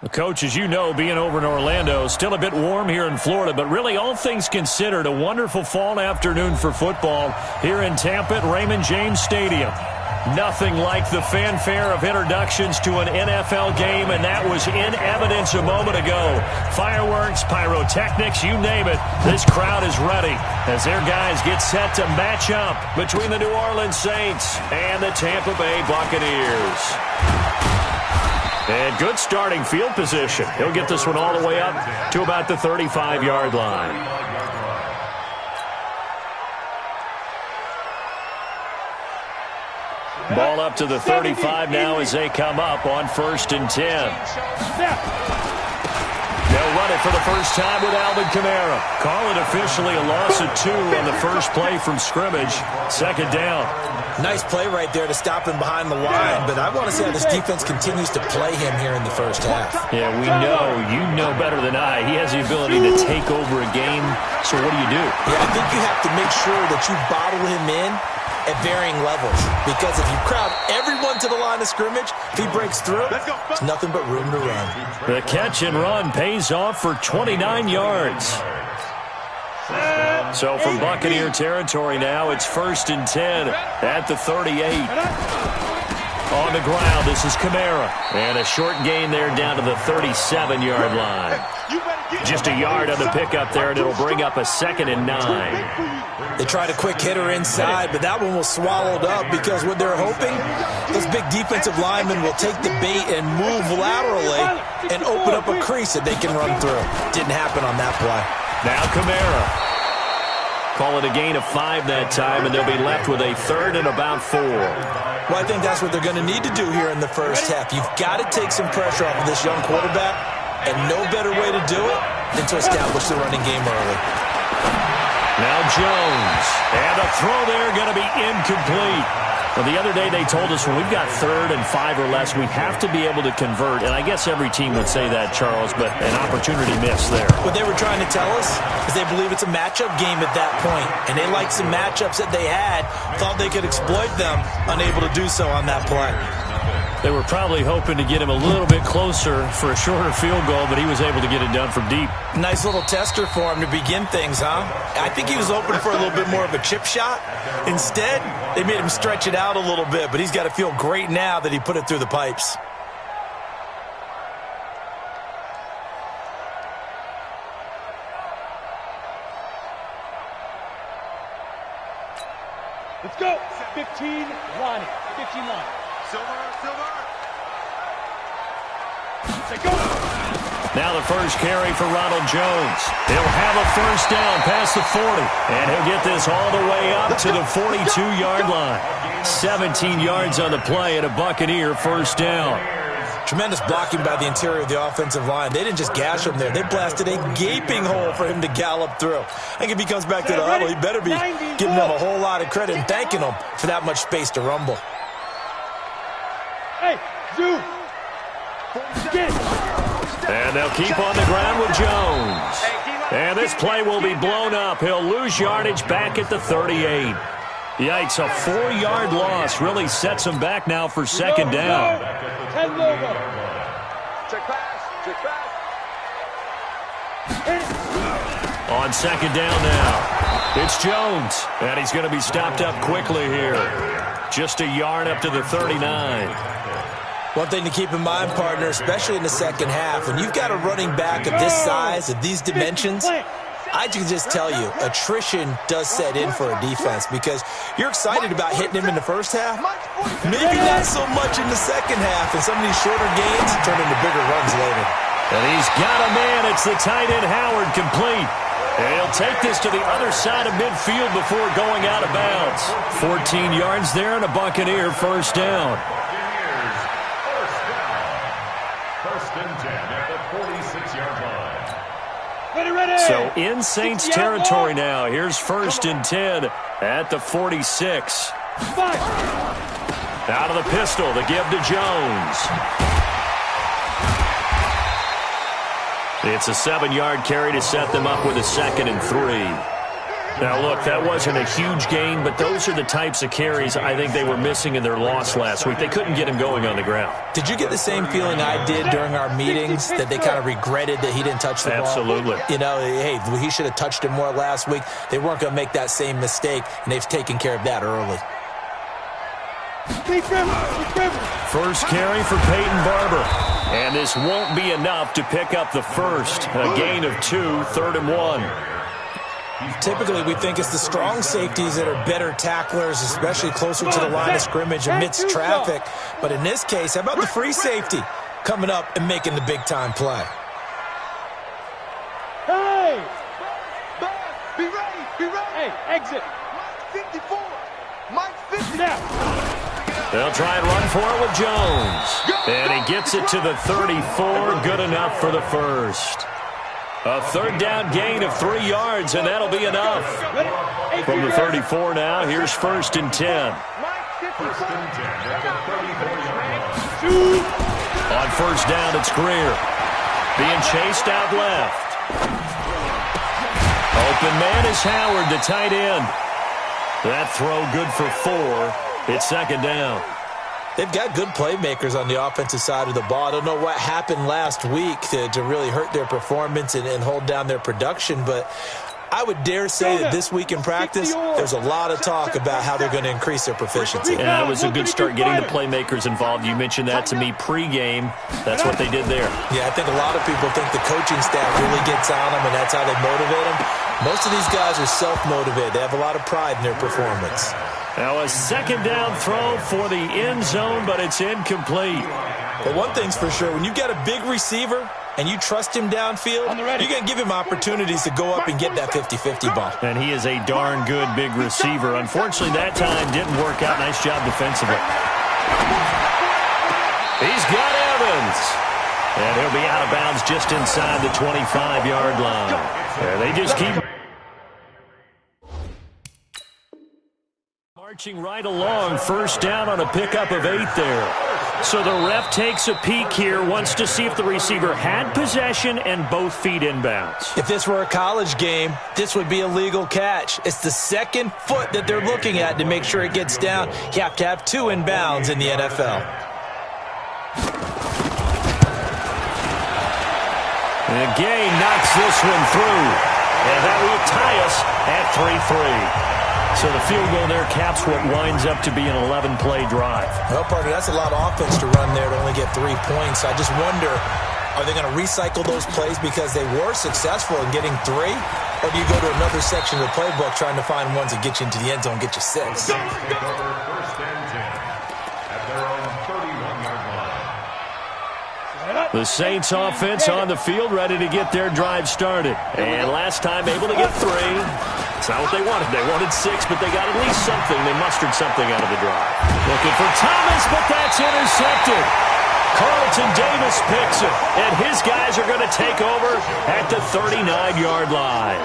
Coach, as you know, being over in Orlando, still a bit warm here in Florida, but really all things considered, a wonderful fall afternoon for football here in Tampa at Raymond James Stadium. Nothing like the fanfare of introductions to an NFL game, and that was in evidence a moment ago. Fireworks, pyrotechnics, you name it, this crowd is ready as their guys get set to match up between the New Orleans Saints and the Tampa Bay Buccaneers. And good starting field position. He'll get this one all the way up to about the 35-yard line. Ball up to the 35 now as they come up on 1st and 10. They'll run it for the first time with Alvin Kamara. Call it officially a loss of 2 on the first play from scrimmage. 2nd down. Nice play right there to stop him behind the line, but I want to see how this defense continues to play him here in the first half. Yeah, we know. You know better than I. He has the ability to take over a game, so what do you do? Yeah, I think you have to make sure that you bottle him in at varying levels, because if you crowd everyone to the line of scrimmage, if he breaks through, it's nothing but room to run. The catch and run pays off for 29 yards. So from Buccaneer territory now, it's 1st and 10 at the 38. On the ground, this is Kamara. And a short gain there down to the 37-yard line. Just a yard on the pickup there, and it'll bring up a 2nd and 9. They tried a quick hitter inside, but that one was swallowed up because what they're hoping, those big defensive linemen will take the bait and move laterally and open up a crease that they can run through. Didn't happen on that play. Now Kamara. Call it a gain of 5 that time, and they'll be left with a 3rd and about 4. Well, I think that's what they're going to need to do here in the first half. You've got to take some pressure off of this young quarterback, and no better way to do it than to establish the running game early. Now Jones, and a throw there going to be incomplete. Well, the other day they told us when we've got 3rd and 5 or less, we have to be able to convert. And I guess every team would say that, Charles, but an opportunity missed there. What they were trying to tell us is they believe it's a matchup game at that point. And they liked some matchups that they had, thought they could exploit them, unable to do so on that play. They were probably hoping to get him a little bit closer for a shorter field goal, but he was able to get it done from deep. Nice little tester for him to begin things, huh? I think he was hoping for a little bit more of a chip shot. Instead, they made him stretch it out a little bit, but he's got to feel great now that he put it through the pipes. Let's go. 15, Ronnie. 15 line. Silver. Go. Now the first carry for Ronald Jones. He'll have a first down past the 40, and he'll get this all the way up to the 42-yard line. 17 yards on the play and a Buccaneer first down. Tremendous blocking by the interior of the offensive line. They didn't just gash him there. They blasted a gaping hole for him to gallop through. I think if he comes back to the huddle, he better be giving them a whole lot of credit and thanking them for that much space to rumble. Hey, Zoo. And they'll keep on the ground with Jones. And this play will be blown up. He'll lose yardage back at the 38. Yikes, a 4-yard loss really sets him back now for 2nd down. On 2nd down now, it's Jones. And he's going to be stopped up quickly here. Just a yard up to the 39. One thing to keep in mind, partner, especially in the second half, when you've got a running back of this size, of these dimensions, I can just tell you, attrition does set in for a defense because you're excited about hitting him in the first half. Maybe not so much in the second half, and some of these shorter gains turn into bigger runs later. And he's got a man. It's the tight end, Howard, complete. And he'll take this to the other side of midfield before going out of bounds. 14 yards there and a Buccaneer first down. So in Saints territory now. Here's 1st and 10 at the 46. Out of the pistol to give to Jones. It's a 7-yard carry to set them up with a 2nd and 3. Now, look, that wasn't a huge gain, but those are the types of carries I think they were missing in their loss last week. They couldn't get him going on the ground. Did you get the same feeling I did during our meetings, that they kind of regretted that he didn't touch the ball? Absolutely. You know, hey, he should have touched it more last week. They weren't going to make that same mistake, and they've taken care of that early. First carry for Peyton Barber. And this won't be enough to pick up the first. A gain of 2, 3rd and 1. Typically, we think it's the strong safeties that are better tacklers, especially closer to the line of scrimmage amidst traffic. But in this case, how about the free safety coming up and making the big-time play? Hey! Be ready! Be ready! Hey, exit! Mike 54! Mike 50! Now! They'll try and run for it with Jones. And he gets it to the 34. Good enough for the first. A 3rd down gain of 3 yards, and that'll be enough. From the 34 now, here's 1st and 10. On 1st down, it's Greer. Being chased out left. Open man is Howard, the tight end. That throw good for 4. It's 2nd down. They've got good playmakers on the offensive side of the ball. I don't know what happened last week to really hurt their performance and hold down their production, but I would dare say that this week in practice, there's a lot of talk about how they're going to increase their proficiency. And that was a good start getting the playmakers involved. You mentioned that to me pregame. That's what they did there. Yeah, I think a lot of people think the coaching staff really gets on them, and that's how they motivate them. Most of these guys are self-motivated. They have a lot of pride in their performance. Now a 2nd down throw for the end zone, but it's incomplete. But one thing's for sure, when you've got a big receiver and you trust him downfield, you're going to give him opportunities to go up and get that 50-50 ball. And he is a darn good big receiver. Unfortunately, that time didn't work out. Nice job defensively. He's got Evans. And he'll be out of bounds just inside the 25-yard line. And they just keep marching right along. 1st down on a pickup of 8 there. So the ref takes a peek here, wants to see if the receiver had possession and both feet inbounds. If this were a college game, this would be a legal catch. It's the 2nd foot that they're looking at to make sure it gets down. You have to have 2 inbounds in the NFL. And Gay knocks this one through. And that will tie us at 3-3. So the field goal there caps what winds up to be an 11-play drive. Well, partner, that's a lot of offense to run there to only get 3 points. I just wonder, are they going to recycle those plays because they were successful in getting 3? Or do you go to another section of the playbook trying to find ones that get you into the end zone and get you 6? The Saints offense on the field, ready to get their drive started. And last time able to get 3. It's not what they wanted. They wanted 6, but they got at least something. They mustered something out of the drive. Looking for Thomas, but that's intercepted. Carlton Davis picks it, and his guys are going to take over at the 39-yard line.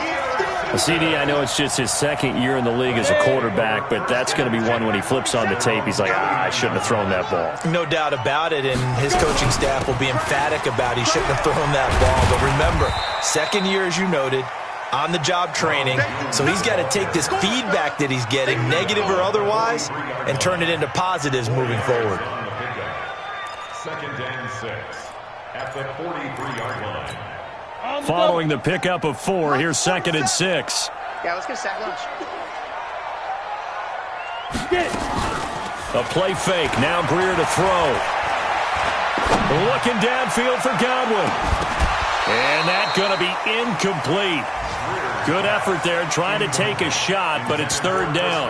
CD, I know it's just his 2nd year in the league as a quarterback, but that's going to be one when he flips on the tape. He's like, I shouldn't have thrown that ball. No doubt about it, and his coaching staff will be emphatic about he shouldn't have thrown that ball. But remember, 2nd year, as you noted, on-the-job training, so he's got to take this feedback that he's getting, negative or otherwise, and turn it into positives moving forward. 2nd and 6 at the 43-yard line. Following the pickup of 4, here's 2nd and 6. Yeah, let's get sack lunch. A play fake. Now Greer to throw. Looking downfield for Godwin. And that's going to be incomplete. Good effort there, trying to take a shot, but it's 3rd down.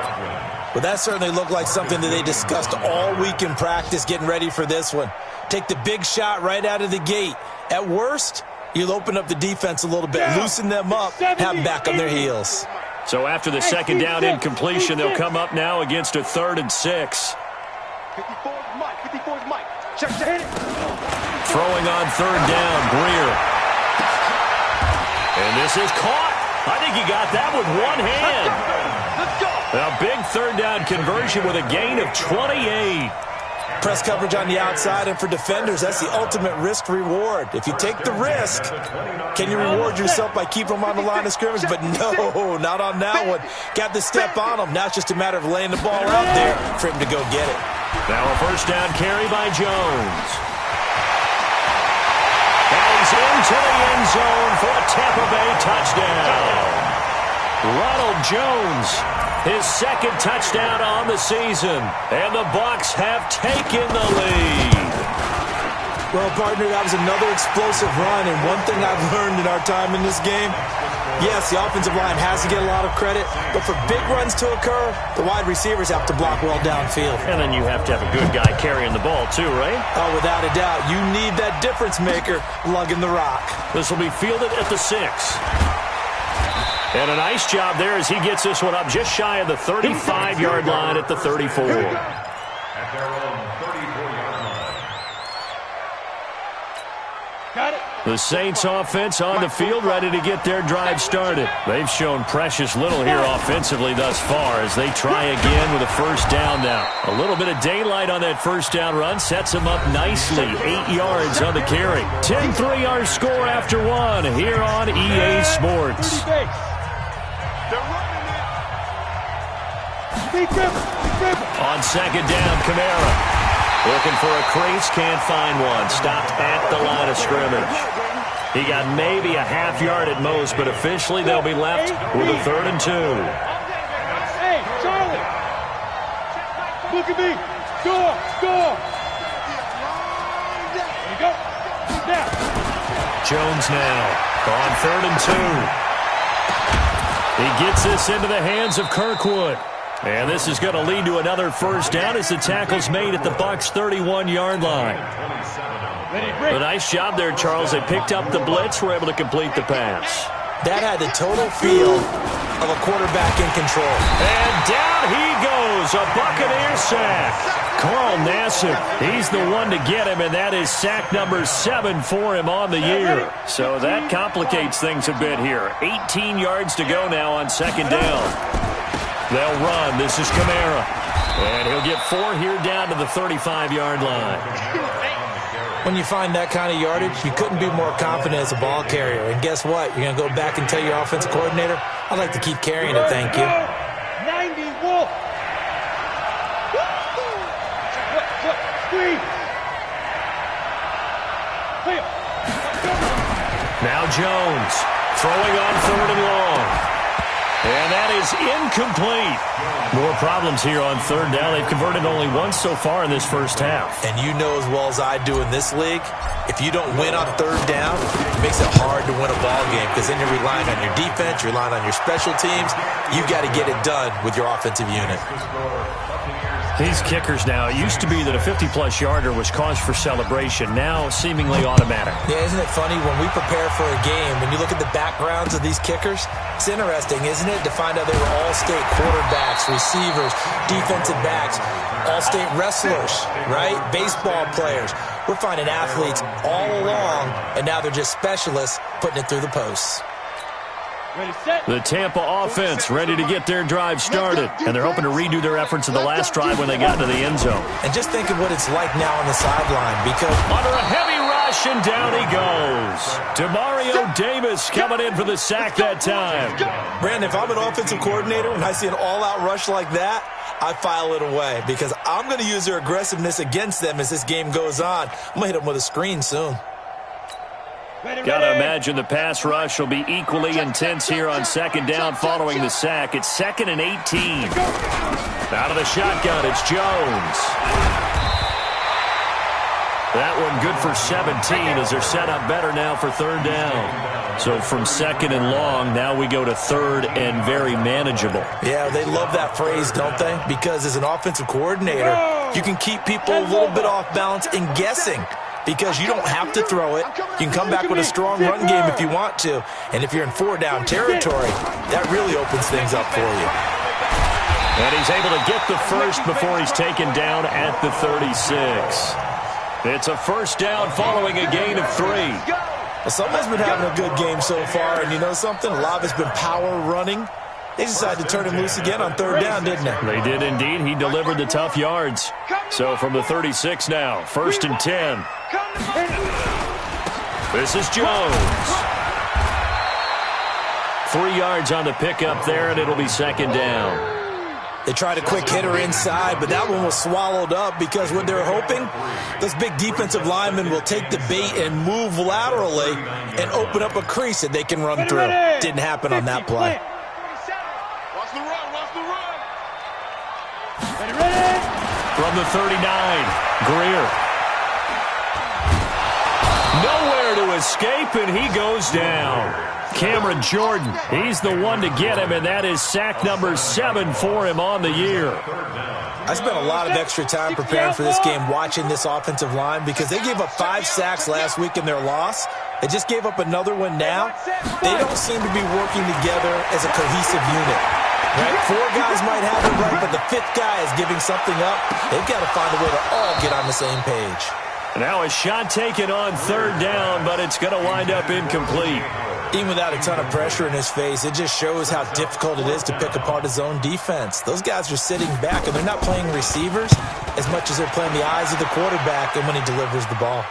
Well, that certainly looked like something that they discussed all week in practice, getting ready for this one. Take the big shot right out of the gate. At worst, you'll open up the defense a little bit, loosen them up, have them back on their heels. So after the 2nd down incompletion, they'll come up now against a 3rd and 6. 54's Mike. 54's Mike. Check. Throwing on 3rd down, Greer. And this is caught. I think he got that with one hand. Let's go. A big 3rd down conversion with a gain of 28. Press coverage on the outside, and for defenders, that's the ultimate risk-reward. If you take the risk, can you reward yourself by keeping them on the line of scrimmage? But no, not on that one. Got to step on them. Now it's just a matter of laying the ball out there for him to go get it. Now a first down carry by Jones. And he's into the end zone for a Tampa Bay touchdown. Ronald Jones, his second touchdown on the season. And the Bucs have taken the lead. Well, partner, that was another explosive run. And one thing I've learned in our time in this game, yes, the offensive line has to get a lot of credit, but for big runs to occur, the wide receivers have to block well downfield. And then you have to have a good guy carrying the ball too, right? Oh, without a doubt. You need that difference maker lugging the rock. This will be fielded at the 6. And a nice job there as he gets this one up just shy of the 35-yard line at the 34. At their own 34-yard line. Got it. The Saints offense on the field, ready to get their drive started. They've shown precious little here offensively thus far as they try again with a first down now. A little bit of daylight on that first down run sets them up nicely. 8 yards on the carry. 10-3 our score after one here on EA Sports. On second down, Kamara. Looking for a crease, can't find one. Stopped at the line of scrimmage. He got maybe a half yard at most, but officially they'll be left with a 3rd and 2. Hey, Charlie. Look at me. Score. There you go. Now. Jones now on 3rd and 2. He gets this into the hands of Kirkwood. And this is going to lead to another first down as the tackle's made at the Bucs' 31-yard line. A nice job there, Charles. They picked up the blitz, were able to complete the pass. That had the total feel of a quarterback in control. And down he goes, a Buccaneer sack. Carl Nassib, he's the one to get him, and that is sack number 7 for him on the year. So that complicates things a bit here. 18 yards to go now on second down. They'll run. This is Kamara. And he'll get 4 here down to the 35-yard line. When you find that kind of yardage, you couldn't be more confident as a ball carrier. And guess what? You're going to go back and tell your offensive coordinator, I'd like to keep carrying it, thank you. 90 Wolf. Squeeze. Now Jones throwing on 3rd and long. And that is incomplete. More problems here on 3rd down. They've converted only once so far in this first half. And you know as well as I do in this league, if you don't win on 3rd down, it makes it hard to win a ball game because then you're relying on your defense, you're relying on your special teams. You've got to get it done with your offensive unit. These kickers now, it used to be that a 50-plus yarder was cause for celebration. Now seemingly automatic. Yeah, isn't it funny when we prepare for a game, when you look at the backgrounds of these kickers, it's interesting, isn't it, to find out they were all-state quarterbacks, receivers, defensive backs, all-state wrestlers, right? Baseball players. We're finding athletes all along, and now they're just specialists putting it through the posts. The Tampa offense ready to get their drive started, and they're hoping to redo their efforts in the last drive when they got to the end zone. And just think of what it's like now on the sideline because under a heavy rush, and down he goes. Demario Davis coming in for the sack that time. Brandon, if I'm an offensive coordinator and I see an all-out rush like that, I file it away because I'm going to use their aggressiveness against them as this game goes on. I'm going to hit them with a screen soon. Got to imagine the pass rush will be equally intense here on second down following the sack. It's 2nd and 18. Out of the shotgun, it's Jones. That one good for 17 as they're set up better now for 3rd down. So from 2nd and long, now we go to 3rd and very manageable. Yeah, they love that phrase, don't they? Because as an offensive coordinator, you can keep people a little bit off balance and guessing. Because you don't have to throw it. You can come back with a strong run game if you want to. And if you're in 4-down territory, that really opens things up for you. And he's able to get the first before he's taken down at the 36. It's a first down following a gain of 3. Well, someone's been having a good game so far. And you know something? A lot of it's been power running. They decided to turn him loose again on third down, didn't they? They did indeed. He delivered the tough yards. So from the 36 now, 1st and 10. This is Jones. 3 yards on the pickup there, and it'll be 2nd down. They tried a quick hitter inside, but that one was swallowed up because what they're hoping, those big defensive linemen will take the bait and move laterally and open up a crease that they can run through. Didn't happen on that play. Watch the run, watch the run. From the 39, Greer. Nowhere to escape, and he goes down. Cameron Jordan, he's the one to get him, and that is sack number 7 for him on the year. I spent a lot of extra time preparing for this game watching this offensive line because they gave up 5 sacks last week in their loss. They just gave up another one now. They don't seem to be working together as a cohesive unit. Right? 4 guys might have it right, but the 5th guy is giving something up. They've got to find a way to all get on the same page. Now a shot taken on 3rd down, but it's going to wind up incomplete. Even without a ton of pressure in his face, it just shows how difficult it is to pick apart his own defense. Those guys are sitting back, and they're not playing receivers as much as they're playing the eyes of the quarterback and when he delivers the ball.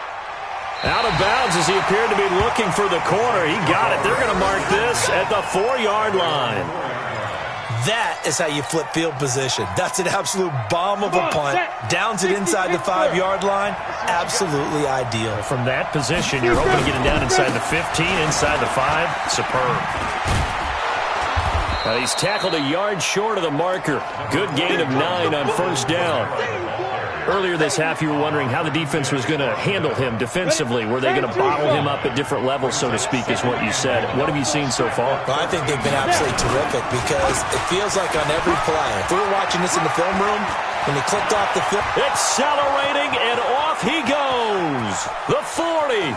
Out of bounds as he appeared to be looking for the corner. He got it. They're going to mark this at the 4-yard line. That is how you flip field position. That's an absolute bomb of a punt. Downs it inside the 5-yard line. Absolutely ideal. From that position, you're hoping to get it down inside the 15, inside the 5. Superb. He's tackled a yard short of the marker. Good gain of 9 on 1st down. Earlier this half, you were wondering how the defense was going to handle him defensively. Were they going to bottle him up at different levels, so to speak, is what you said. What have you seen so far? Well, I think they've been absolutely terrific because it feels like on every play, if we were watching this in the film room, when he clicked off the field, accelerating, and off he goes. The 40,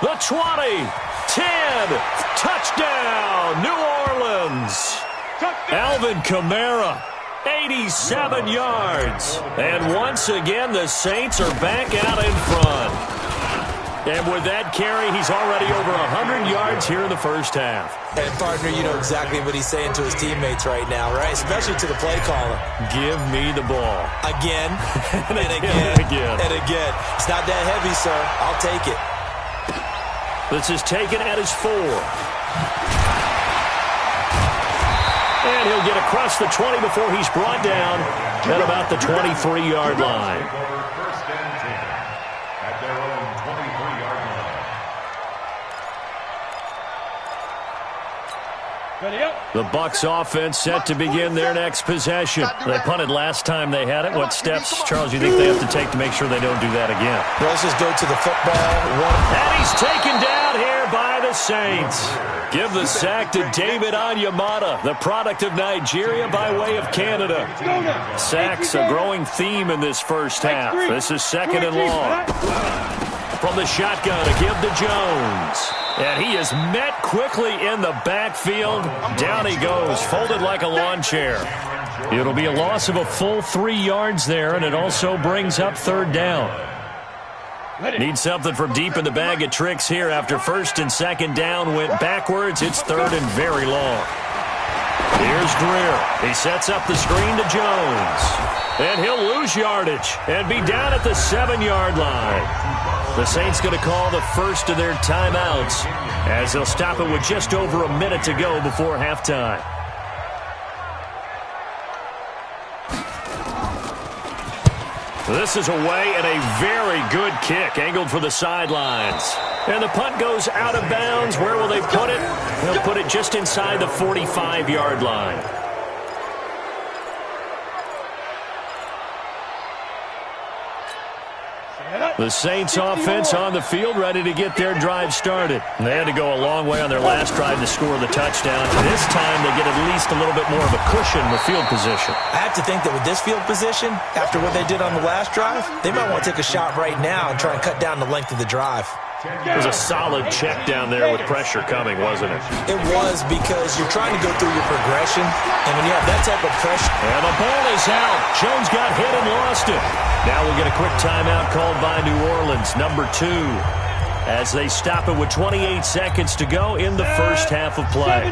the 20, 10, touchdown, New Orleans. Alvin Kamara. 87 yards. And once again, the Saints are back out in front. And with that carry, he's already over 100 yards here in the 1st half. And, partner, you know exactly what he's saying to his teammates right now, right? Especially to the play caller. Give me the ball. Again, and again, and again. It's not that heavy, sir. I'll take it. This is taken at his 4. And he'll get across the 20 before he's brought down at about the 23-yard line. 1st and 10 at their own 23-yard line. The Bucs offense set to begin their next possession. They punted last time they had it. What steps, Charles, you think they have to take to make sure they don't do that again? Well, let's just go to the football. And he's taken down here by the Saints. Give the sack to David Onyemata, the product of Nigeria by way of Canada. Sacks a growing theme in this 1st half. This is 2nd and long. From the shotgun, a give to Jones. And he is met quickly in the backfield. Down he goes, folded like a lawn chair. It'll be a loss of a full 3 yards there, and it also brings up 3rd down. Need something from deep in the bag of tricks here after 1st and 2nd down went backwards. It's 3rd and very long. Here's Greer. He sets up the screen to Jones. And he'll lose yardage and be down at the 7-yard line. The Saints going to call the first of their timeouts as they'll stop it with just over a minute to go before halftime. This is away and a very good kick angled for the sidelines. And the punt goes out of bounds. Where will they put it? They'll put it just inside the 45-yard line. The Saints offense on the field, ready to get their drive started. They had to go a long way on their last drive to score the touchdown. This time they get at least a little bit more of a cushion with field position. I have to think that with this field position, after what they did on the last drive, they might want to take a shot right now and try and cut down the length of the drive. It was a solid check down there with pressure coming, wasn't it? It was, because you're trying to go through your progression, and when you have that type of pressure. And the ball is out. Jones got hit and lost it. Now we'll get a quick timeout called by New Orleans, number 2, as they stop it with 28 seconds to go in the 1st half of play.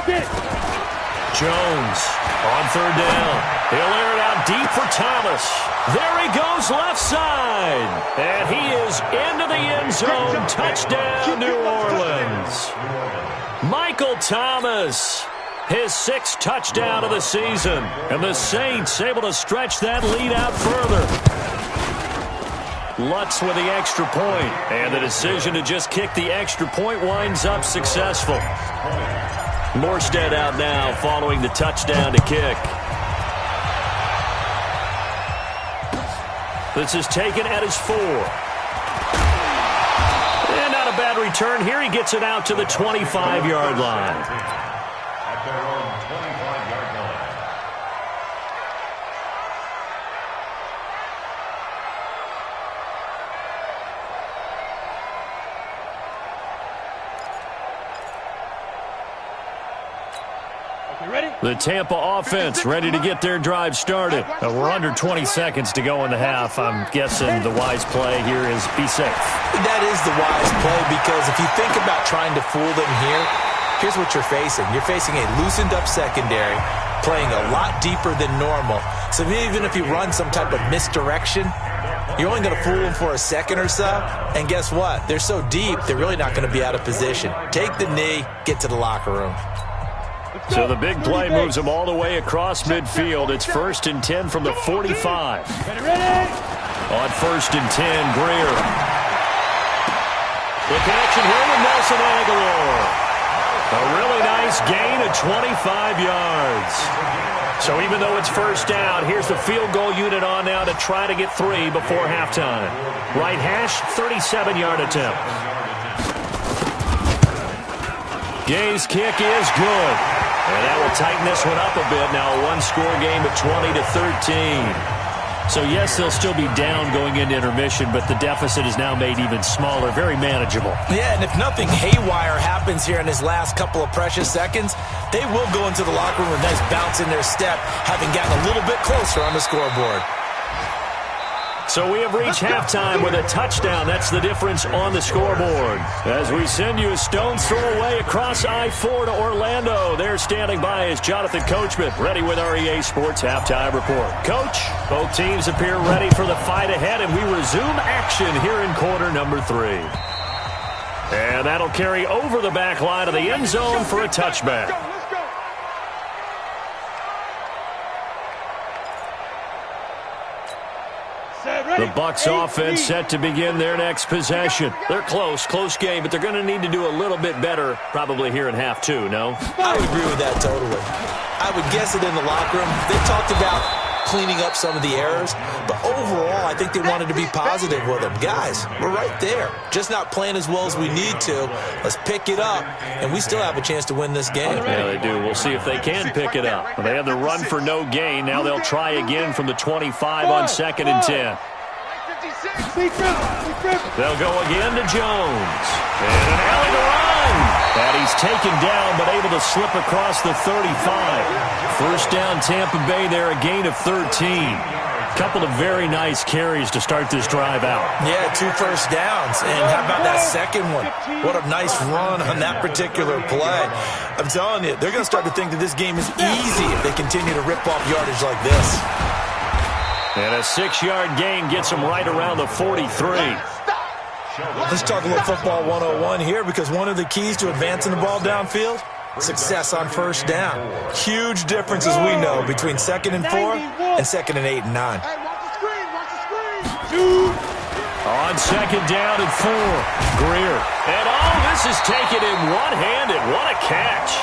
Jones on third down. He'll air it out deep for Thomas. There he goes left side. And he is into the end zone. Touchdown, New Orleans. Michael Thomas, his 6th touchdown of the season. And the Saints able to stretch that lead out further. Lutz with the extra point. And the decision to just kick the extra point winds up successful. Morstead out now following the touchdown to kick. This is taken at his 4. And not a bad return here. He gets it out to the 25-yard line. At their own 25-yard line. The Tampa offense ready to get their drive started. We're under 20 seconds to go in the half. I'm guessing the wise play here is be safe. That is the wise play, because if you think about trying to fool them here, here's what you're facing. You're facing a loosened up secondary, playing a lot deeper than normal. So even if you run some type of misdirection, you're only going to fool them for a second or so. And guess what? They're so deep, they're really not going to be out of position. Take the knee, get to the locker room. So the big play moves them all the way across midfield. It's 1st and 10 from the 45. On 1st and 10, Greer. The connection here with Nelson Aguilar. A really nice gain of 25 yards. So even though it's 1st down, here's the field goal unit on now to try to get 3 before halftime. Right hash, 37-yard attempt. Gay's kick is good. And that will tighten this one up a bit. Now a one-score game at 20-13. So, yes, they'll still be down going into intermission, but the deficit is now made even smaller, very manageable. Yeah, and if nothing haywire happens here in his last couple of precious seconds, they will go into the locker room with a nice bounce in their step, having gotten a little bit closer on the scoreboard. So we have reached halftime with a touchdown. That's the difference on the scoreboard. As we send you a stone's throw away across I-4 to Orlando. There standing by is Jonathan Coachman, ready with our EA Sports Halftime Report. Coach, both teams appear ready for the fight ahead, and we resume action here in quarter number 3. And that'll carry over the back line of the end zone for a touchback. The Bucs offense set to begin their next possession. They're close game, but they're going to need to do a little bit better probably here in half 2, no? I would agree with that totally. I would guess it in the locker room. They talked about cleaning up some of the errors, but overall I think they wanted to be positive with them. Guys, we're right there. Just not playing as well as we need to. Let's pick it up, and we still have a chance to win this game. Yeah, they do. We'll see if they can pick it up. They had the run for no gain. Now they'll try again from the 25 on 2nd and 10. They'll go again to Jones. And an alley to run. And he's taken down, but able to slip across the 35. 1st down Tampa Bay there, a gain of 13. Couple of very nice carries to start this drive out. Yeah, 2 first downs. And how about that second one? What a nice run on that particular play. I'm telling you, they're going to start to think that this game is easy if they continue to rip off yardage like this. And a 6-yard gain gets him right around the 43. Let's talk a little football 101 here, because one of the keys to advancing the ball downfield, success on 1st down. Huge difference, as we know, between 2nd and 4 and 2nd and 8 and 9. On 2nd down and 4, Greer. And this is taken in one-handed. What a catch.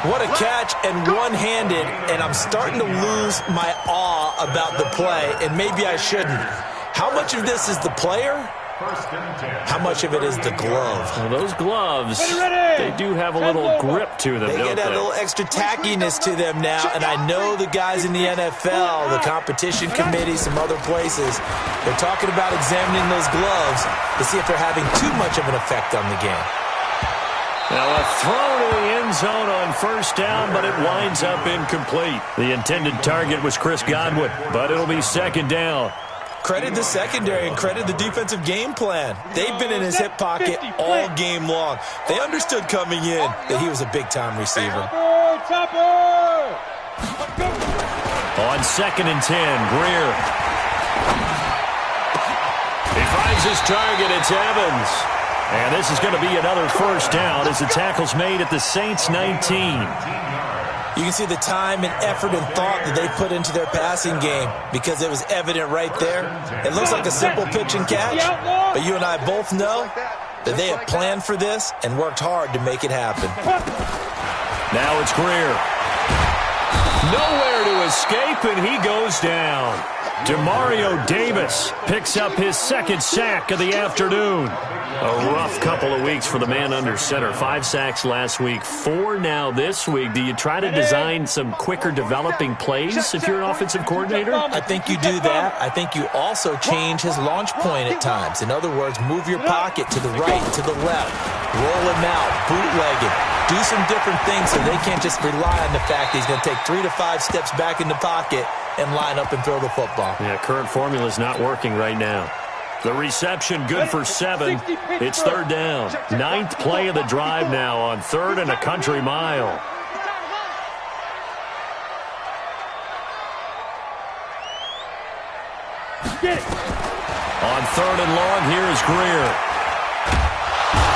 What a catch, and one-handed, and I'm starting to lose my awe about the play, and maybe I shouldn't. How much of this is the player? How much of it is the glove? Well, those gloves, they do have a little grip to them, They don't get that they? little extra tackiness to them now, and I know the guys in the NFL, the competition committee, some other places, they're talking about examining those gloves to see if they're having too much of an effect on the game. Now a throw to the end zone on 1st down, but it winds up incomplete. The intended target was Chris Godwin, but it'll be 2nd down. credit the secondary and credit the defensive game plan. They've been in his hip pocket all game long. They understood coming in that he was a big-time receiver. On 2nd and 10, Greer. He finds his target. It's Evans. And this is going to be another first down as the tackle's made at the Saints' 19. You can see the time and effort and thought that they put into their passing game because it was evident right there. It looks like a simple pitch and catch, but you and I both know that they have planned for this and worked hard to make it happen. Now it's Greer. Nowhere to escape, and he goes down. Demario Davis picks up his 2nd sack of the afternoon. A rough couple of weeks for the man under center. 5 sacks last week, 4 now this week. Do you try to design some quicker developing plays if you're an offensive coordinator? I think you do that. I think you also change his launch point at times. In other words, move your pocket to the right, to the left. Roll him out, bootleg it. Do some different things so they can't just rely on the fact that he's going to take 3 to 5 steps back in the pocket and line up and throw the football. Yeah, current formula is not working right now. The reception good for 7. It's 3rd down. 9th play of the drive now on 3rd and a country mile. On 3rd and long, here's Greer.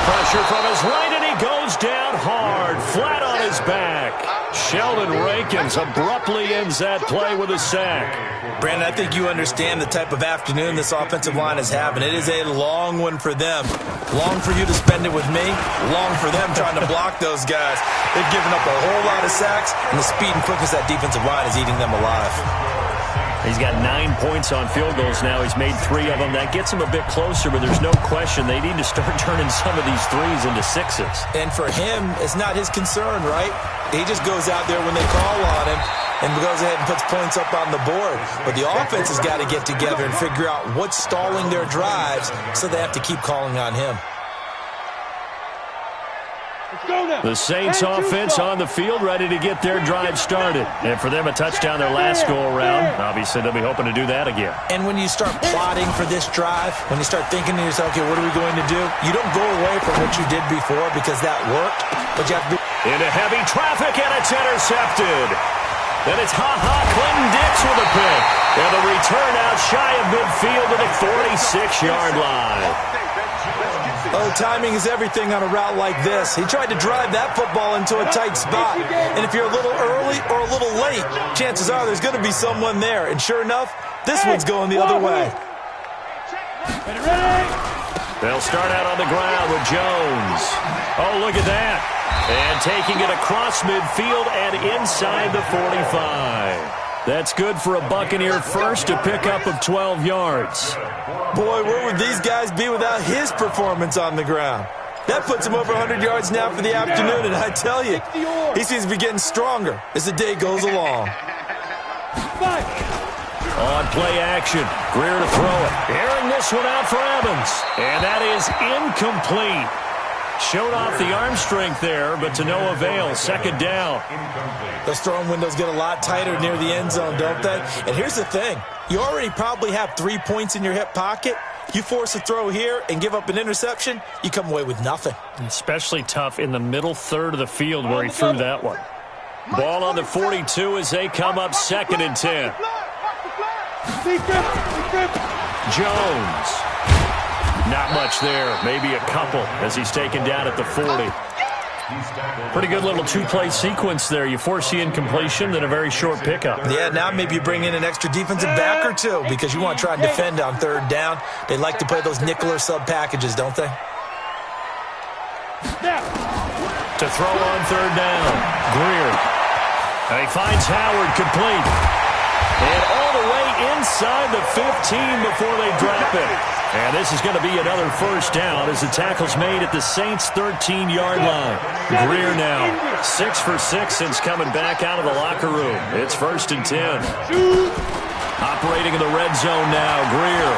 Pressure from his right, and he goes down hard, flat on his back. Sheldon Rankins abruptly ends that play with a sack. Brandon, I think you understand the type of afternoon this offensive line is having. It is a long one for them. Long for you to spend it with me. Long for them trying to block those guys. They've given up a whole lot of sacks, and the speed and quickness of that defensive line is eating them alive. He's got 9 points on field goals now. He's made 3 of them. That gets him a bit closer, but there's no question they need to start turning some of these 3s into 6s. And for him, it's not his concern, right? He just goes out there when they call on him and goes ahead and puts points up on the board. But the offense has got to get together and figure out what's stalling their drives, so they have to keep calling on him. The Saints offense on the field, ready to get their drive started. And for them, a touchdown their last go-around. Obviously, they'll be hoping to do that again. And when you start plotting for this drive, when you start thinking to yourself, okay, what are we going to do? You don't go away from what you did before because that worked, but you have to be... Into heavy traffic, and it's intercepted. Then it's Clinton Dix with a pick. And the return out shy of midfield to the 46-yard line. Oh, timing is everything on a route like this. He tried to drive that football into a tight spot. And if you're a little early or a little late, chances are there's going to be someone there. And sure enough, this one's going the other way. They'll start out on the ground with Jones. Oh, look at that. And taking it across midfield and inside the 45. That's good for a Buccaneer first, a pickup of 12 yards. Boy, where would these guys be without his performance on the ground? That puts him over 100 yards now for the afternoon, and I tell you, he seems to be getting stronger as the day goes along. On play action, Greer to throw it. Airing this one out for Evans. And that is incomplete. Showed off the arm strength there, but to no avail. 2nd down. Those throwing windows get a lot tighter near the end zone, don't they? And here's the thing. You already probably have 3 points in your hip pocket. You force a throw here and give up an interception, you come away with nothing. Especially tough in the middle third of the field where he threw that one. Ball on the 42 as they come up 2nd and 10. Jones. Not much there. Maybe a couple as he's taken down at the 40. Pretty good little 2-play sequence there. You force the incompletion, then a very short pickup. Yeah, now maybe you bring in an extra defensive back or two because you want to try and defend on 3rd down. They like to play those nickel or sub packages, don't they? To throw on 3rd down. Greer. And he finds Howard complete. And all the way inside the 15 before they drop it. And this is going to be another first down as the tackle's made at the Saints' 13-yard line. Greer now 6 for 6 since coming back out of the locker room. It's 1st and 10. Operating in the red zone now, Greer.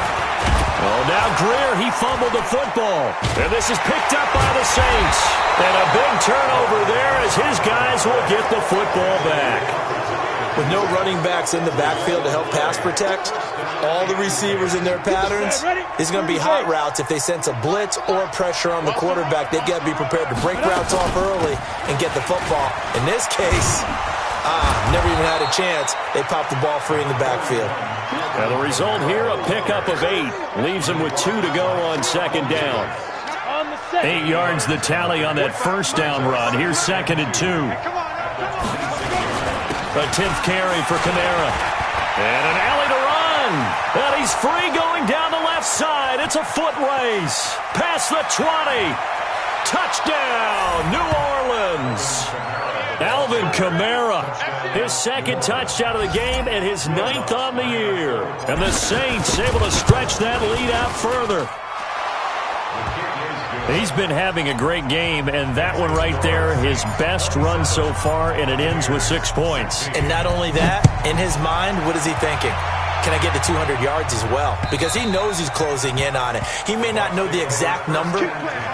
Oh, now Greer, he fumbled the football. And this is picked up by the Saints. And a big turnover there as his guys will get the football back. With no running backs in the backfield to help pass protect, all the receivers in their patterns, it's going to be hot routes. If they sense a blitz or pressure on the quarterback, they've got to be prepared to break routes off early and get the football. In this case, never even had a chance. They popped the ball free in the backfield. Now the result here, a pickup of 8. Leaves them with 2 to go on second down. 8 yards the tally on that first down run. Here's 2nd and 2. A 10th carry for Kamara. And an alley to run. And he's free going down the left side. It's a foot race. Past the 20. Touchdown, New Orleans. Alvin Kamara, his 2nd touchdown of the game and his 9th on the year. And the Saints able to stretch that lead out further. He's been having a great game, and that one right there, his best run so far, and it ends with 6 points. And not only that, in his mind, what is he thinking? Can I get to 200 yards as well? Because he knows he's closing in on it. He may not know the exact number,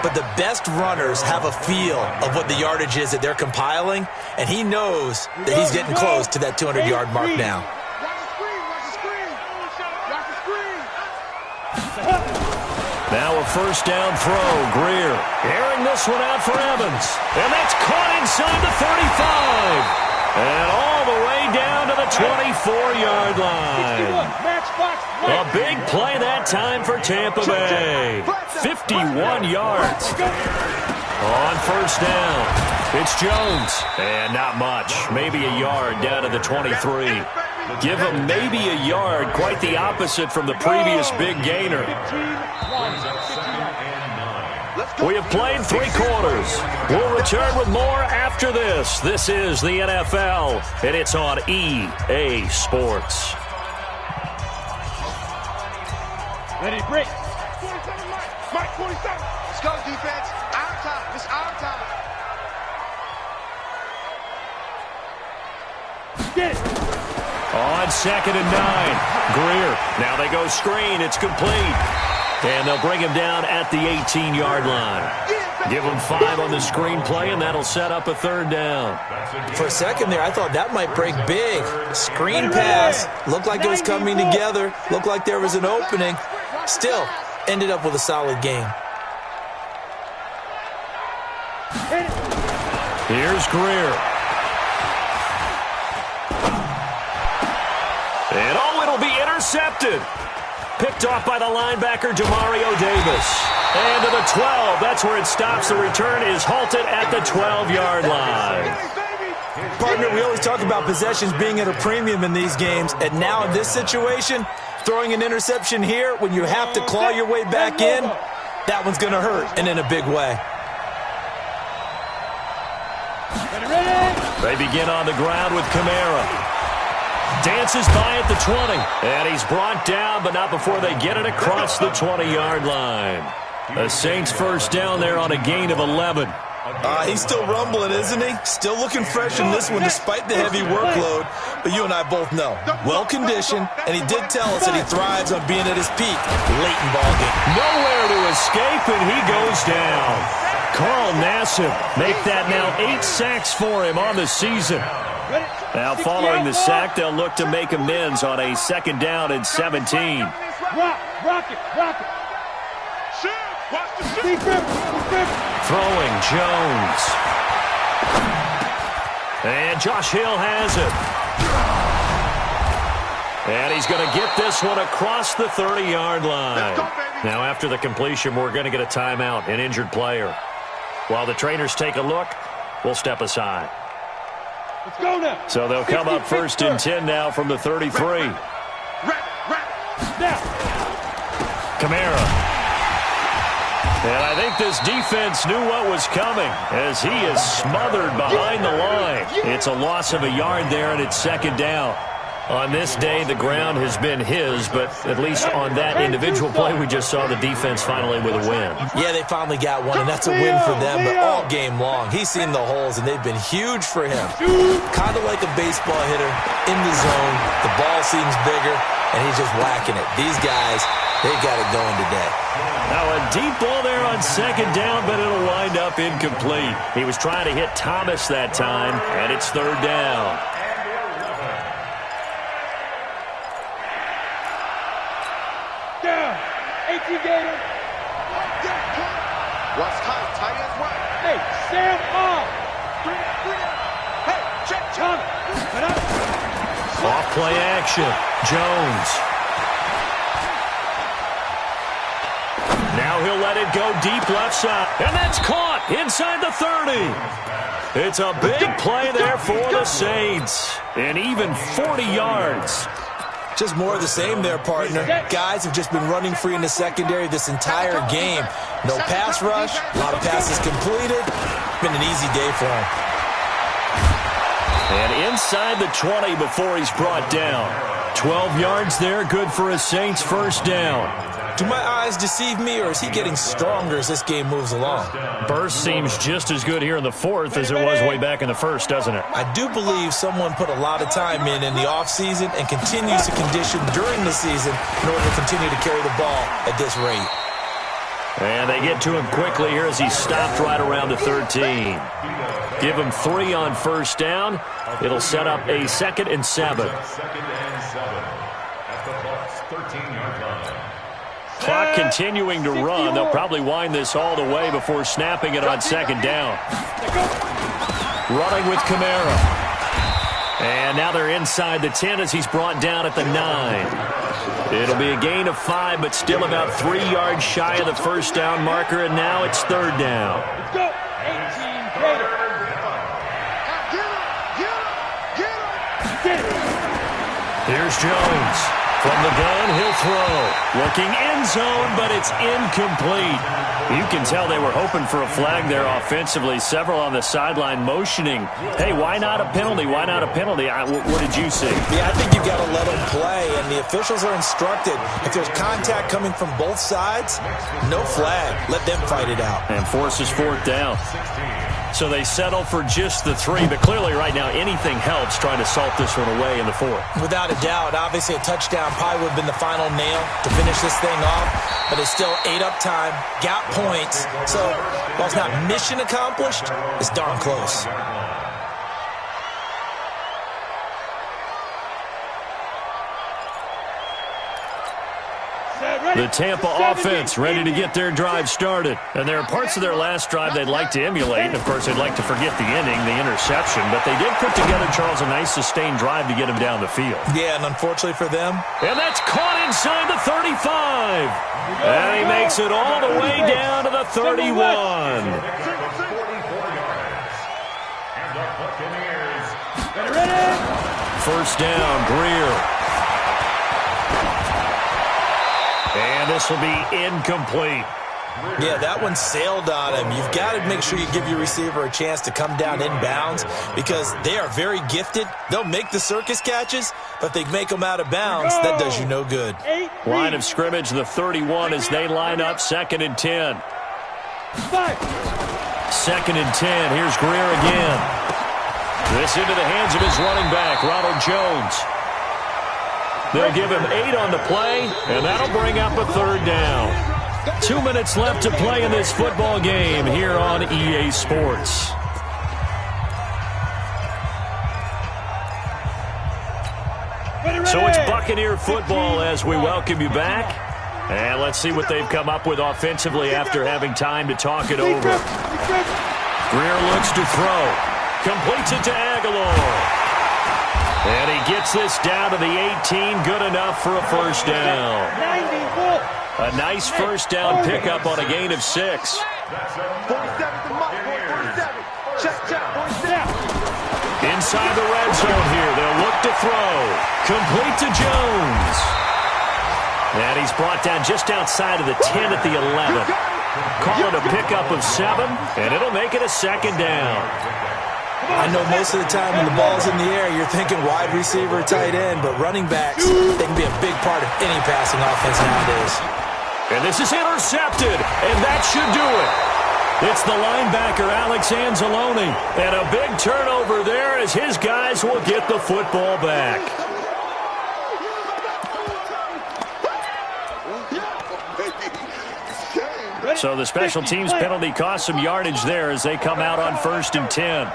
but the best runners have a feel of what the yardage is that they're compiling, and he knows that he's getting close to that 200-yard mark now. Now a first down throw. Greer airing this one out for Evans. And that's caught inside the 35. And all the way down to the 24-yard line. A big play that time for Tampa Bay. 51 yards. On first down, it's Jones. And not much. Maybe a yard down to the 23. Give him maybe a yard. Quite the opposite from the previous big gainer. We have played 3 quarters. We'll return with more after this. This is the NFL, and it's on EA Sports. Ready, break. 27, Mike, 27. Let's go, defense. Our time. It's our time. Get it. On 2nd and 9. Greer. Now they go screen. It's complete. And they'll bring him down at the 18-yard line. Give him 5 on the screenplay, and that'll set up a 3rd down. For a second there, I thought that might break big. Screen pass. Looked like it was coming together. Looked like there was an opening. Still, ended up with a solid game. Here's Greer. And it'll be intercepted. Picked off by the linebacker, Demario Davis. And to the 12. That's where it stops. The return is halted at the 12-yard line. Partner, we always talk about possessions being at a premium in these games. And now in this situation, throwing an interception here when you have to claw your way back in, that one's going to hurt, and in a big way. They begin on the ground with Kamara. Dances by at the 20. And he's brought down, but not before they get it across the 20-yard line. The Saints first down there on a gain of 11. He's still rumbling, isn't he? Still looking fresh in this one despite the heavy workload. But you and I both know, well-conditioned, and he did tell us that he thrives on being at his peak late in ball game. Nowhere to escape, and he goes down. Carl Nassib make that now 8 sacks for him on the season. Now following the sack, they'll look to make amends on a 2nd down and 17. Rock it. Throwing Jones. And Josh Hill has it. And he's going to get this one across the 30-yard line. Now after the completion, we're going to get a timeout, an injured player. While the trainers take a look, we'll step aside. Let's go now. So they'll come up 1st and 10 now from the 33. Now. Kamara. And I think this defense knew what was coming as he is smothered behind the line. It's a loss of a yard there, and it's 2nd down. On this day, the ground has been his, but at least on that individual play, we just saw the defense finally with a win. Yeah, they finally got one, and that's a win for them, but all game long, he's seen the holes, and they've been huge for him. Kind of like a baseball hitter in the zone. The ball seems bigger, and he's just whacking it. These guys, they got it going today. Now a deep ball there on 2nd down, but it'll wind up incomplete. He was trying to hit Thomas that time, and it's 3rd down. Watch tight ends right. Hey, Sam off. Hey, check. Off play action. Jones. Now he'll let it go deep left side. And that's caught inside the 30. It's a big play there for the Saints. And even 40 yards. Just more of the same there, partner. Guys have just been running free in the secondary this entire game. No pass rush, a lot of passes completed. Been an easy day for him. And inside the 20 before he's brought down. 12 yards there, good for a Saints first down. Do my eyes deceive me, or is he getting stronger as this game moves along? Burst seems just as good here in the fourth as it was way back in the first, doesn't it? I do believe someone put a lot of time in the offseason and continues to condition during the season in order to continue to carry the ball at this rate. And they get to him quickly here as he's stopped right around the 13. Give him 3 on first down. It'll set up a 2nd and 7. Clock continuing to run. They'll probably wind this all the way before snapping it on 2nd down. Running with Kamara. And now they're inside the 10 as he's brought down at the 9. It'll be a gain of 5, but still about 3 yards shy of the first down marker, and now it's 3rd down. Let's go. 18 greater. Get it. Here's Jones. From the gun, he'll throw. Looking end zone, but it's incomplete. You can tell they were hoping for a flag there offensively. Several on the sideline motioning. Hey, why not a penalty? Why not a penalty? What did you see? Yeah, I think you've got to let them play, and the officials are instructed. If there's contact coming from both sides, no flag. Let them fight it out. And forces 4th down. So they settle for just the 3, but clearly right now anything helps trying to salt this one away in the 4th. Without a doubt, obviously a touchdown probably would have been the final nail to finish this thing off, but it's still 8 up time, got points, so while it's not mission accomplished, it's darn close. The Tampa offense ready to get their drive started. And there are parts of their last drive they'd like to emulate. And, of course, they'd like to forget the inning, the interception. But they did put together, Charles, a nice sustained drive to get him down the field. Yeah, and unfortunately for them. And that's caught inside the 35. And he makes it all the way down to the 31. First down, Greer. And this will be incomplete. Yeah, that one sailed on him. You've got to make sure you give your receiver a chance to come down inbounds because they are very gifted. They'll make the circus catches, but they make them out of bounds. That does you no good. Line of scrimmage, the 31 as they line up 2nd and 10. 2nd and 10. Here's Greer again. This into the hands of his running back, Ronald Jones. They'll give him 8 on the play, and that'll bring up a 3rd down. 2 minutes left to play in this football game here on EA Sports. So it's Buccaneer football as we welcome you back. And let's see what they've come up with offensively after having time to talk it over. Greer looks to throw. Completes it to Aguilar. And he gets this down to the 18. Good enough for a first down. A nice first down pickup on a gain of 6. 47 to Mike, 47. Check, 47. Inside the red zone here. They'll look to throw. Complete to Jones. And he's brought down just outside of the 10 at the 11. Call it a pickup of 7, and it'll make it a 2nd down. I know most of the time when the ball's in the air, you're thinking wide receiver, tight end, but running backs, they can be a big part of any passing offense nowadays. And this is intercepted, and that should do it. It's the linebacker, Alex Anzalone, and a big turnover there as his guys will get the football back. So the special teams penalty cost some yardage there as they come out on 1st and 10.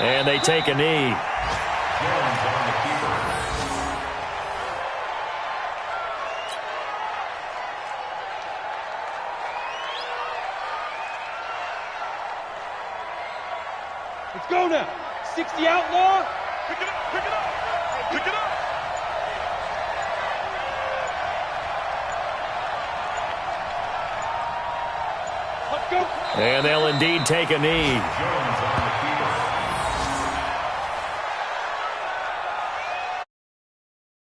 And they take a knee. Let's go now. 60 outlaw. Pick it up, pick it up, pick it up. Let's go. And they'll indeed take a knee. Jones on the field.